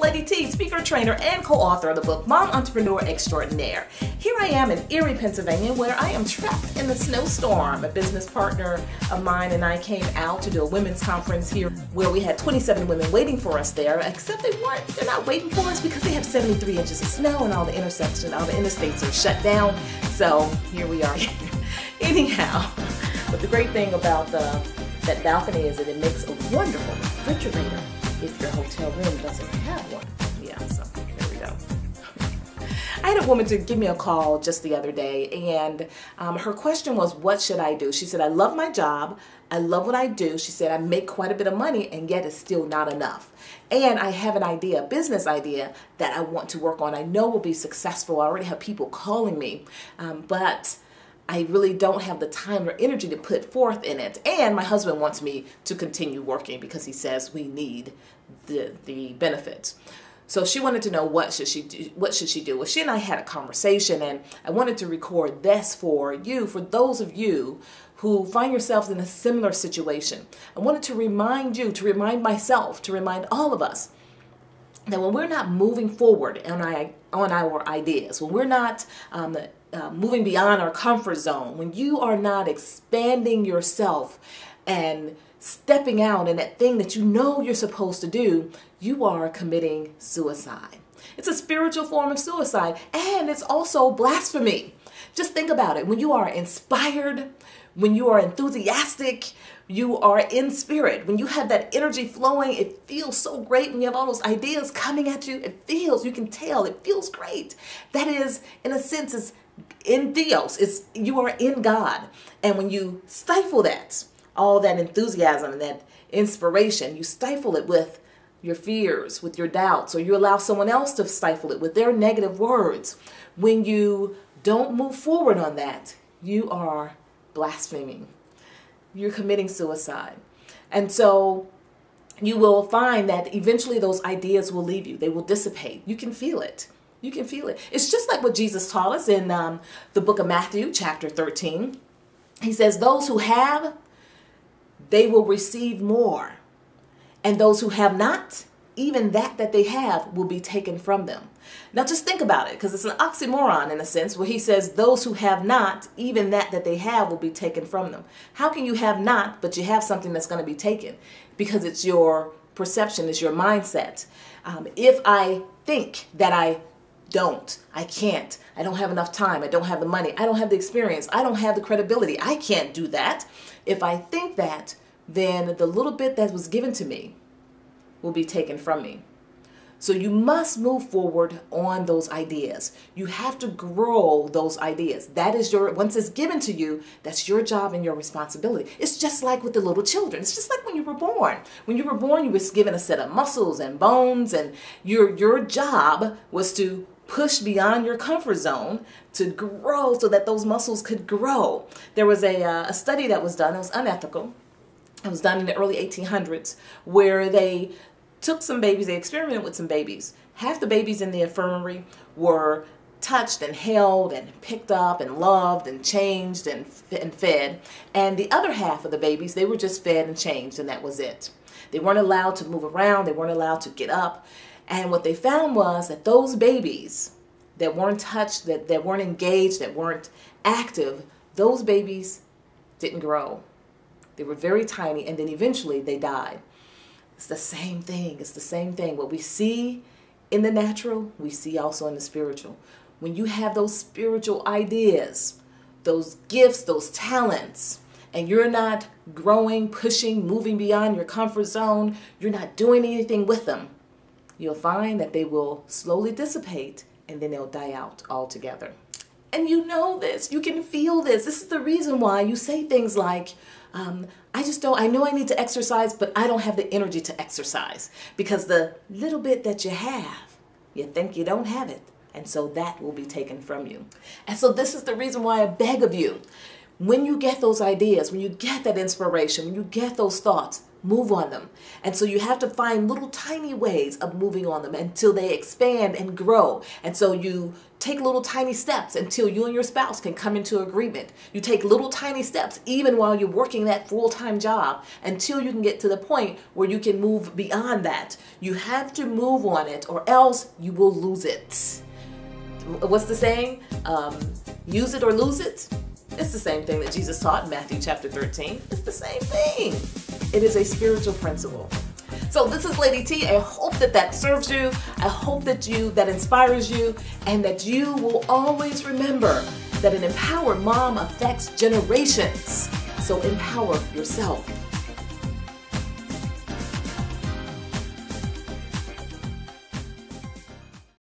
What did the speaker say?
Lady T, speaker, trainer, and co-author of the book Mom Entrepreneur Extraordinaire. Here I am in Erie, Pennsylvania, where I am trapped in the snowstorm. A business partner of mine and I came out to do a women's conference here where we had 27 women waiting for us there, except they're not waiting for us because they have 73 inches of snow and all the intersections, all the interstates are shut down. So here we are. Anyhow, but the great thing about that balcony is that it makes a wonderful refrigerator if your hotel room doesn't have one. Yeah, so there we go. I had a woman to give me a call just the other day, and her question was, what should I do? She said, I love my job. I love what I do. She said, I make quite a bit of money, and yet it's still not enough. And I have an idea, a business idea that I want to work on. I know will be successful. I already have people calling me, but I really don't have the time or energy to put forth in it. And my husband wants me to continue working because he says we need the benefits. So she wanted to know what should she do. Well, she and I had a conversation, and I wanted to record this for you, for those of you who find yourselves in a similar situation. I wanted to remind you, to remind myself, to remind all of us that when we're not moving forward on our ideas, when we're not moving beyond our comfort zone, when you are not expanding yourself and stepping out in that thing that you know you're supposed to do, you are committing suicide. It's a spiritual form of suicide, and it's also blasphemy. Just think about it. When you are inspired, when you are enthusiastic, you are in spirit. When you have that energy flowing, it feels so great. When you have all those ideas coming at you, you can tell, it feels great. That is, in a sense, is in Theos. You are in God. And when you stifle that, all that enthusiasm and that inspiration, you stifle it with your fears, with your doubts, or you allow someone else to stifle it with their negative words. When you don't move forward on that, you are blaspheming. You're committing suicide. And so you will find that eventually those ideas will leave you. They will dissipate. You can feel it. You can feel it. It's just like what Jesus taught us in the book of Matthew, chapter 13. He says, those who have, they will receive more. And those who have not, even that they have will be taken from them. Now just think about it, because it's an oxymoron in a sense where he says those who have not, even that they have will be taken from them. How can you have not, but you have something that's going to be taken? Because it's your perception, it's your mindset. If I think that I can't, I don't have enough time, I don't have the money, I don't have the experience, I don't have the credibility, I can't do that. If I think that, then the little bit that was given to me will be taken from me. So you must move forward on those ideas. You have to grow those ideas. That is once it's given to you, that's your job and your responsibility. It's just like with the little children. It's just like when you were born. When you were born, you were given a set of muscles and bones, and your job was to push beyond your comfort zone to grow so that those muscles could grow. There was a study that was done. It was unethical. It was done in the early 1800s where they took some babies, they experimented with some babies. Half the babies in the infirmary were touched and held and picked up and loved and changed and fed. And the other half of the babies, they were just fed and changed, and that was it. They weren't allowed to move around. They weren't allowed to get up. And what they found was that those babies that weren't touched, that weren't engaged, that weren't active, those babies didn't grow. They were very tiny, and then eventually they died. It's the same thing. It's the same thing. What we see in the natural, we see also in the spiritual. When you have those spiritual ideas, those gifts, those talents, and you're not growing, pushing, moving beyond your comfort zone, you're not doing anything with them, you'll find that they will slowly dissipate, and then they'll die out altogether. And you know this, you can feel this. This is the reason why you say things like, I know I need to exercise, but I don't have the energy to exercise. Because the little bit that you have, you think you don't have it. And so that will be taken from you. And so this is the reason why I beg of you, when you get those ideas, when you get that inspiration, when you get those thoughts, move on them. And so you have to find little tiny ways of moving on them until they expand and grow. And so you take little tiny steps until you and your spouse can come into agreement. You take little tiny steps even while you're working that full-time job until you can get to the point where you can move beyond that. You have to move on it or else you will lose it. What's the saying? Use it or lose it? It's the same thing that Jesus taught in Matthew chapter 13. It's the same thing. It is a spiritual principle. So this is Lady T. I hope that serves you. I hope that inspires you, and that you will always remember that an empowered mom affects generations. So empower yourself.